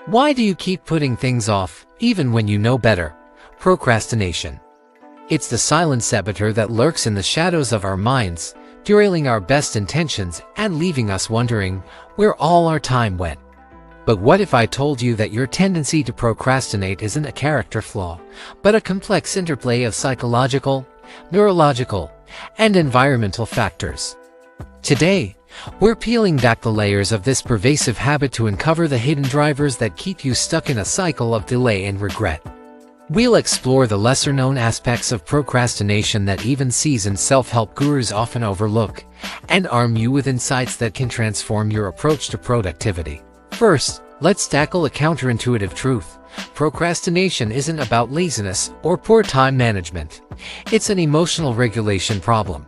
Why do you keep putting things off, even when you know better? Procrastination. It's the silent saboteur that lurks in the shadows of our minds, derailing our best intentions and leaving us wondering where all our time went. But what if I told you that your tendency to procrastinate isn't a character flaw, but a complex interplay of psychological, neurological, and environmental factors? Today, we're peeling back the layers of this pervasive habit to uncover the hidden drivers that keep you stuck in a cycle of delay and regret. We'll explore the lesser-known aspects of procrastination that even seasoned self-help gurus often overlook, and arm you with insights that can transform your approach to productivity. First, let's tackle a counterintuitive truth. Procrastination isn't about laziness or poor time management. It's an emotional regulation problem.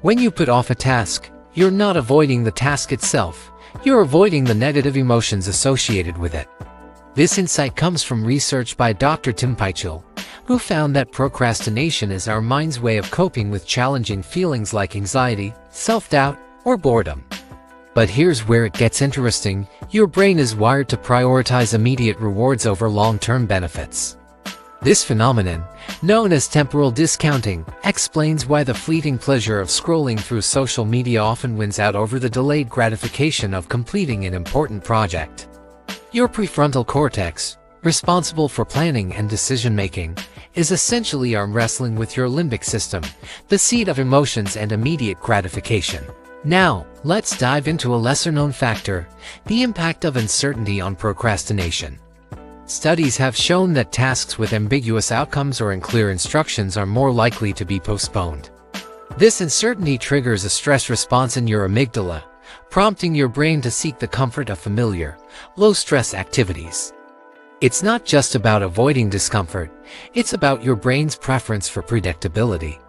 When you put off a task, you're not avoiding the task itself, you're avoiding the negative emotions associated with it. This insight comes from research by Dr. Tim Pychyl, who found that procrastination is our mind's way of coping with challenging feelings like anxiety, self-doubt, or boredom. But here's where it gets interesting: your brain is wired to prioritize immediate rewards over long-term benefits. This phenomenon, known as temporal discounting, explains why the fleeting pleasure of scrolling through social media often wins out over the delayed gratification of completing an important project. Your prefrontal cortex, responsible for planning and decision-making, is essentially arm wrestling with your limbic system, the seat of emotions and immediate gratification. Now, let's dive into a lesser-known factor: the impact of uncertainty on procrastination. Studies have shown that tasks with ambiguous outcomes or unclear instructions are more likely to be postponed. This uncertainty triggers a stress response in your amygdala, prompting your brain to seek the comfort of familiar, low-stress activities. It's not just about avoiding discomfort, it's about your brain's preference for predictability.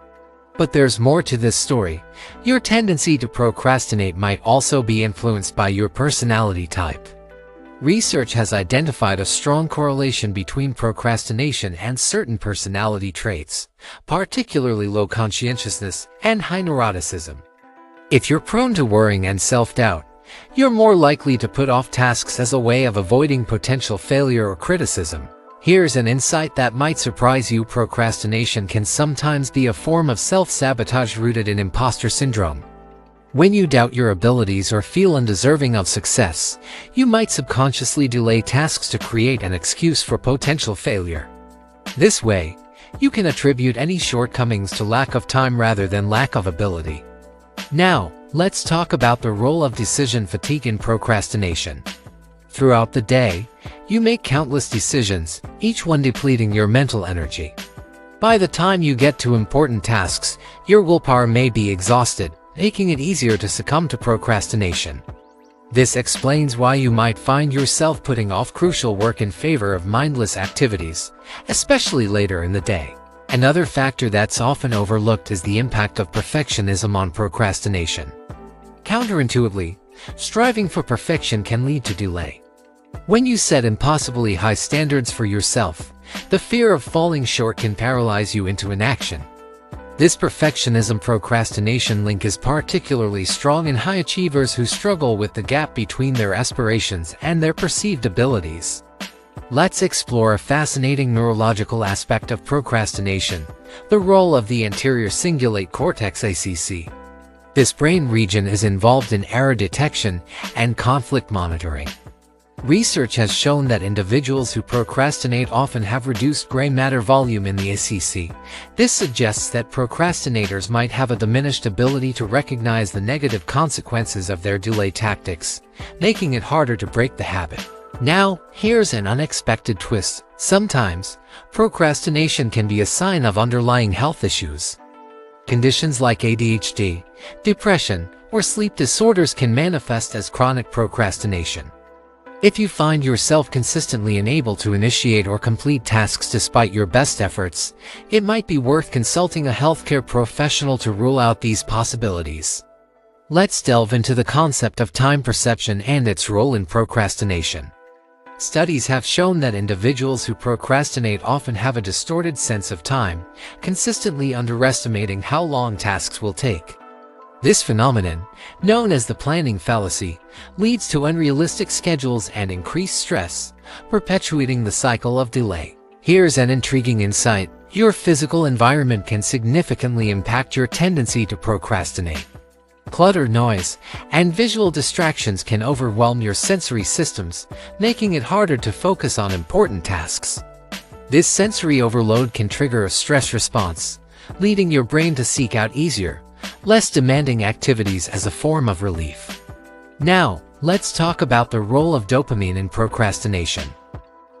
But there's more to this story. Your tendency to procrastinate might also be influenced by your personality type. Research has identified a strong correlation between procrastination and certain personality traits, particularly low conscientiousness and high neuroticism. If you're prone to worrying and self-doubt, you're more likely to put off tasks as a way of avoiding potential failure or criticism. Here's an insight that might surprise you: procrastination can sometimes be a form of self-sabotage rooted in imposter syndrome. When you doubt your abilities or feel undeserving of success, you might subconsciously delay tasks to create an excuse for potential failure. This way, you can attribute any shortcomings to lack of time rather than lack of ability. Now, let's talk about the role of decision fatigue in procrastination. Throughout the day, you make countless decisions, each one depleting your mental energy. By the time you get to important tasks, your willpower may be exhausted, making it easier to succumb to procrastination. This explains why you might find yourself putting off crucial work in favor of mindless activities, especially later in the day. Another factor that's often overlooked is the impact of perfectionism on procrastination. Counterintuitively, striving for perfection can lead to delay. When you set impossibly high standards for yourself, the fear of falling short can paralyze you into inaction. This perfectionism-procrastination link is particularly strong in high achievers who struggle with the gap between their aspirations and their perceived abilities. Let's explore a fascinating neurological aspect of procrastination: the role of the anterior cingulate cortex (ACC). This brain region is involved in error detection and conflict monitoring. Research has shown that individuals who procrastinate often have reduced gray matter volume in the ACC. This suggests that procrastinators might have a diminished ability to recognize the negative consequences of their delay tactics, making it harder to break the habit. Now, here's an unexpected twist. Sometimes, procrastination can be a sign of underlying health issues. Conditions like ADHD, depression, or sleep disorders can manifest as chronic procrastination. If you find yourself consistently unable to initiate or complete tasks despite your best efforts, it might be worth consulting a healthcare professional to rule out these possibilities. Let's delve into the concept of time perception and its role in procrastination. Studies have shown that individuals who procrastinate often have a distorted sense of time, consistently underestimating how long tasks will take. This phenomenon, known as the planning fallacy, leads to unrealistic schedules and increased stress, perpetuating the cycle of delay. Here's an intriguing insight. Your physical environment can significantly impact your tendency to procrastinate. Clutter, noise, and visual distractions can overwhelm your sensory systems, making it harder to focus on important tasks. This sensory overload can trigger a stress response, leading your brain to seek out easier, less demanding activities as a form of relief. Now, let's talk about the role of dopamine in procrastination.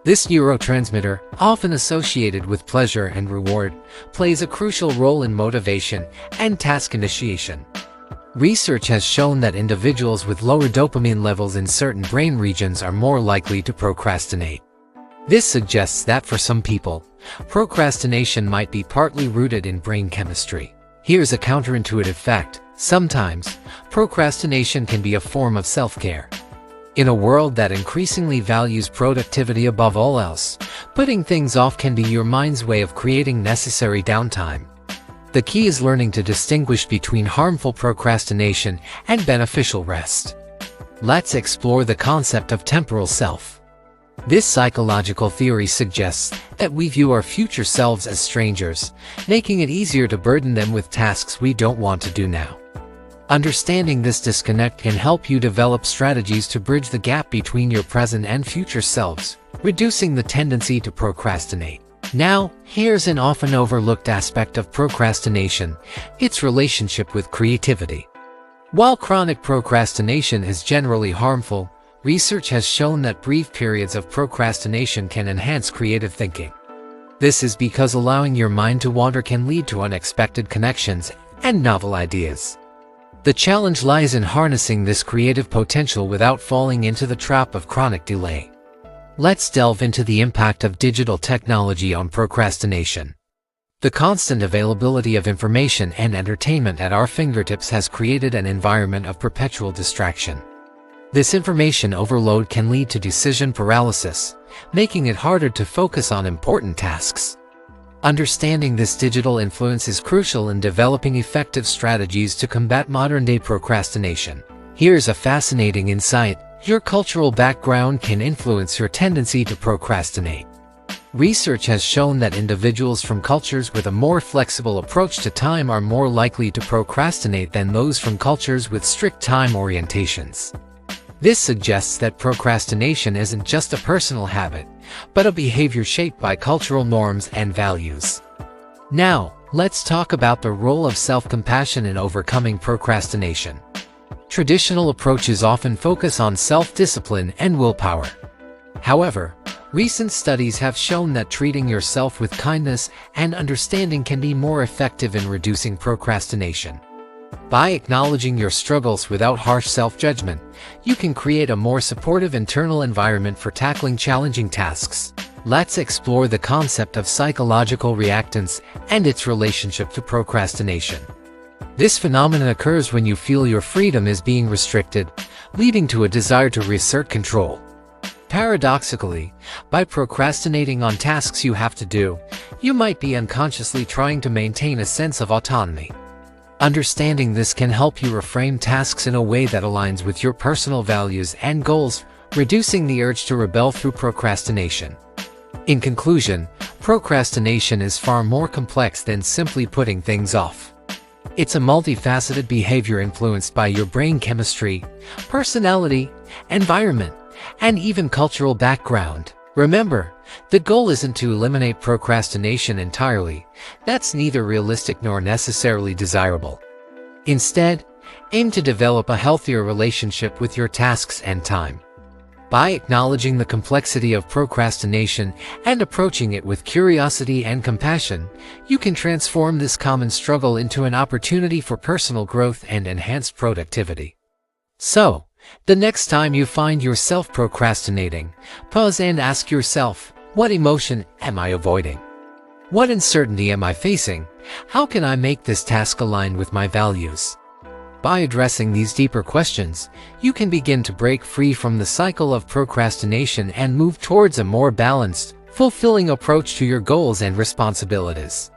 This neurotransmitter, often associated with pleasure and reward, plays a crucial role in motivation and task initiation. Research has shown that individuals with lower dopamine levels in certain brain regions are more likely to procrastinate. This suggests that for some people, procrastination might be partly rooted in brain chemistry. Here's a counterintuitive fact. Sometimes, procrastination can be a form of self-care. In a world that increasingly values productivity above all else, putting things off can be your mind's way of creating necessary downtime. The key is learning to distinguish between harmful procrastination and beneficial rest. Let's explore the concept of temporal self. This psychological theory suggests that we view our future selves as strangers, making it easier to burden them with tasks we don't want to do now. Understanding this disconnect can help you develop strategies to bridge the gap between your present and future selves, reducing the tendency to procrastinate. Now, here's an often overlooked aspect of procrastination: its relationship with creativity. While chronic procrastination is generally harmful, research has shown that brief periods of procrastination can enhance creative thinking. This is because allowing your mind to wander can lead to unexpected connections and novel ideas. The challenge lies in harnessing this creative potential without falling into the trap of chronic delay. Let's delve into the impact of digital technology on procrastination. The constant availability of information and entertainment at our fingertips has created an environment of perpetual distraction. This information overload can lead to decision paralysis, making it harder to focus on important tasks. Understanding this digital influence is crucial in developing effective strategies to combat modern-day procrastination. Here's a fascinating insight. Your cultural background can influence your tendency to procrastinate. Research has shown that individuals from cultures with a more flexible approach to time are more likely to procrastinate than those from cultures with strict time orientations. This suggests that procrastination isn't just a personal habit, but a behavior shaped by cultural norms and values. Now, let's talk about the role of self-compassion in overcoming procrastination. Traditional approaches often focus on self-discipline and willpower. However, recent studies have shown that treating yourself with kindness and understanding can be more effective in reducing procrastination. By acknowledging your struggles without harsh self-judgment, you can create a more supportive internal environment for tackling challenging tasks. Let's explore the concept of psychological reactance and its relationship to procrastination. This phenomenon occurs when you feel your freedom is being restricted, leading to a desire to reassert control. Paradoxically, by procrastinating on tasks you have to do, you might be unconsciously trying to maintain a sense of autonomy. Understanding this can help you reframe tasks in a way that aligns with your personal values and goals, reducing the urge to rebel through procrastination. In conclusion, procrastination is far more complex than simply putting things off. It's a multifaceted behavior influenced by your brain chemistry, personality, environment, and even cultural background. Remember, the goal isn't to eliminate procrastination entirely. That's neither realistic nor necessarily desirable. Instead, aim to develop a healthier relationship with your tasks and time. By acknowledging the complexity of procrastination and approaching it with curiosity and compassion, you can transform this common struggle into an opportunity for personal growth and enhanced productivity. So, the next time you find yourself procrastinating, pause and ask yourself, what emotion am I avoiding? What uncertainty am I facing? How can I make this task align with my values? By addressing these deeper questions, you can begin to break free from the cycle of procrastination and move towards a more balanced, fulfilling approach to your goals and responsibilities.